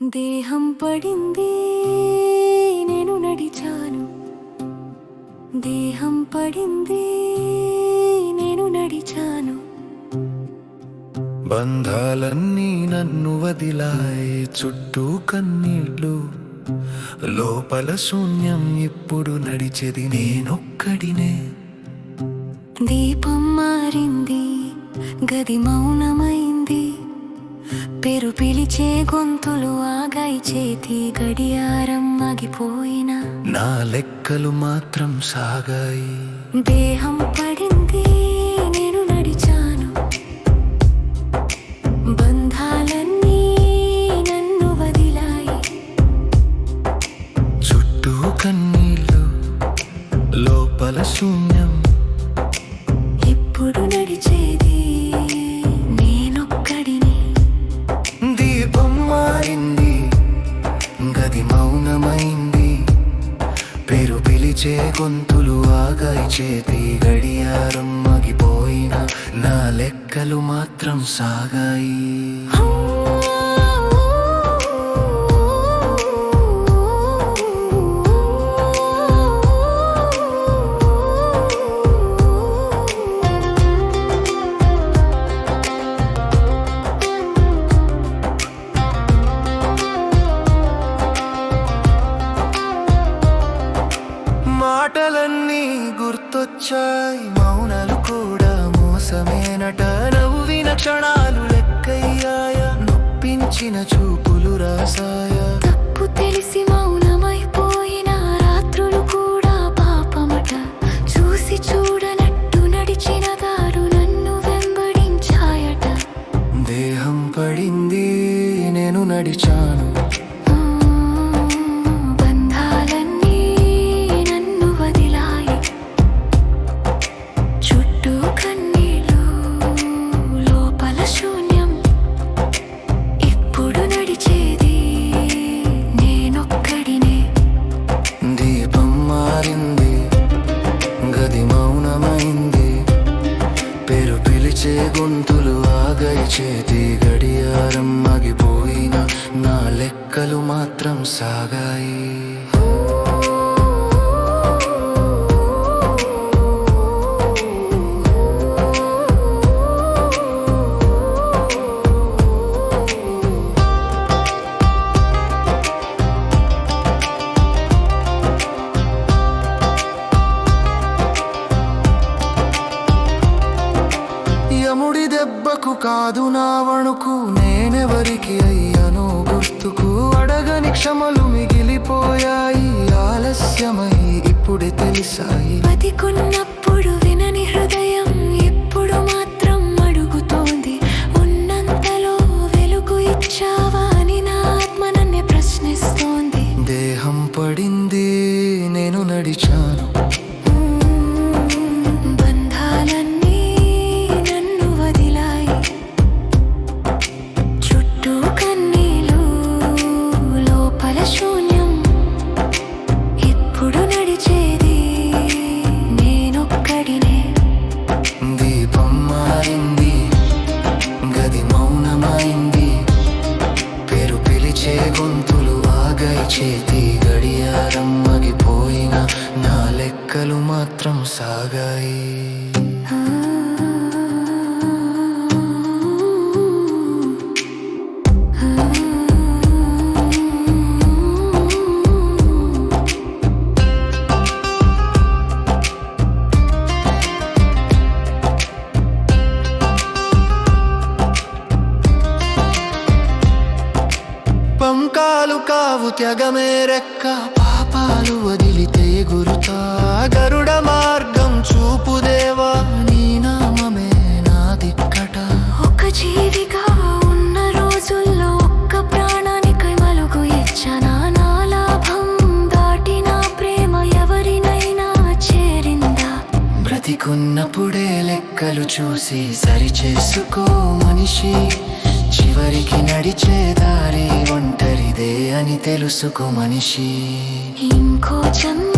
దేహం పడింది నేను నడిచాను, దేహం పడింది నేను నడిచాను. బంధాలన్నీ నన్ను వదిలాయి, చుట్టూ కన్నీళ్ళు, లోపల శూన్యం. ఇప్పుడు నడిచేది నేనొక్కడినే. దీపం మారింది, గది మౌనమైంది, పేరు పిలిచే గొంతులు ఆగాయి, చేతి గడియారం ఆగిపోయినా నా లెక్కలు మాత్రం సాగాయి. దేహం పడింది నేను నడిచాను, బంధాలన్నీ నన్ను వదిలాయి, చుట్టూ కన్నీళ్ళు, లోపల శూన్యం. ఇప్పుడు నడిచేది నేనొక్కడిని. దీపం మారింది, గది మౌనమైంది, పేరు పిలిచే గొంతులు ఆగాయి, చేతి గడియారం ఆగిపోయినా నా లెక్కలు మాత్రం సాగాయి. మాటలన్నీ గుర్తొచ్చాయి, మౌనాలు కూడా మోసమేనట. నవ్విన క్షణాలు లెక్కయ్యాయ, నొప్పించిన చూపులు రాసాయ. తప్పు తెలిసి మౌనమైపోయిన రాత్రులు కూడా పాపమట. చూసి చూడనట్టు నడిచిన దారు నన్ను వెంబడించాయట. దేహం పడింది నేను నడిచాను, బంధాలన్నీ నన్ను వదిలాయి, చుట్టూ కన్నీళ్ళు, లోపల శూన్యం. ఇప్పుడు నడిచేది నేనొక్కడినే. దీపం మారింది, గది మౌనమైంది, పేరు పిలిచే గొంతులు ఆగాయి, చేతి గడియారం ఆగిపోయినా నా లెక్కలు మాత్రం సాగాయి. యముడి దెబ్బకు కాదు నా వణుకు, నేనెవరికి అయ్యానో గుర్తుకు. అడగని క్షమలు మిగిలిపోయాయి, ఆలస్యమై ఇప్పుడే తెలిసాయి. బతికున్నప్పుడు వినని హృదయం ఇప్పుడు మాత్రం అడుగుతోంది, ఉన్నంతలో వెలుగు ఇచ్చావా అని నా ఆత్మ నన్నే ప్రశ్నిస్తోంది. దేహం పడింది నేను నడిచాను, బంధాలన్నీ నన్ను వదిలాయి, చుట్టూ కన్నీళ్ళు, లోపల శూన్యం. ఇప్పుడు నడిచేది నేనొక్కడినే. దీపం మారింది, గది మౌనమైంది, పేరు పిలిచే గొంతులు ఆగాయి, చేతి గడియారం ఆగిపోయినా నా లెక్కలు మాత్రం సాగాయి. పంకాలు కావు త్యాగమే రెక్క, పాపాలు వదిలితే గురుతా. గరుడ మార్గం చూపుదేవా, నీ నామమే నా దిక్కట. ఒక జీవిగా ఉన్న రోజుల్లో ఒక్క ప్రాణానికై మలుగు ఇచ్చనా. నా లాభం దాటిన ప్రేమ ఎవరినైనా చేరిందా? బ్రతికున్నప్పుడే లెక్కలు చూసి సరి చేసుకో మనిషి, చివరికి నడిచే దారి ఒంటరిదే అని తెలుసుకో మనిషి. ఇంకో జన్మ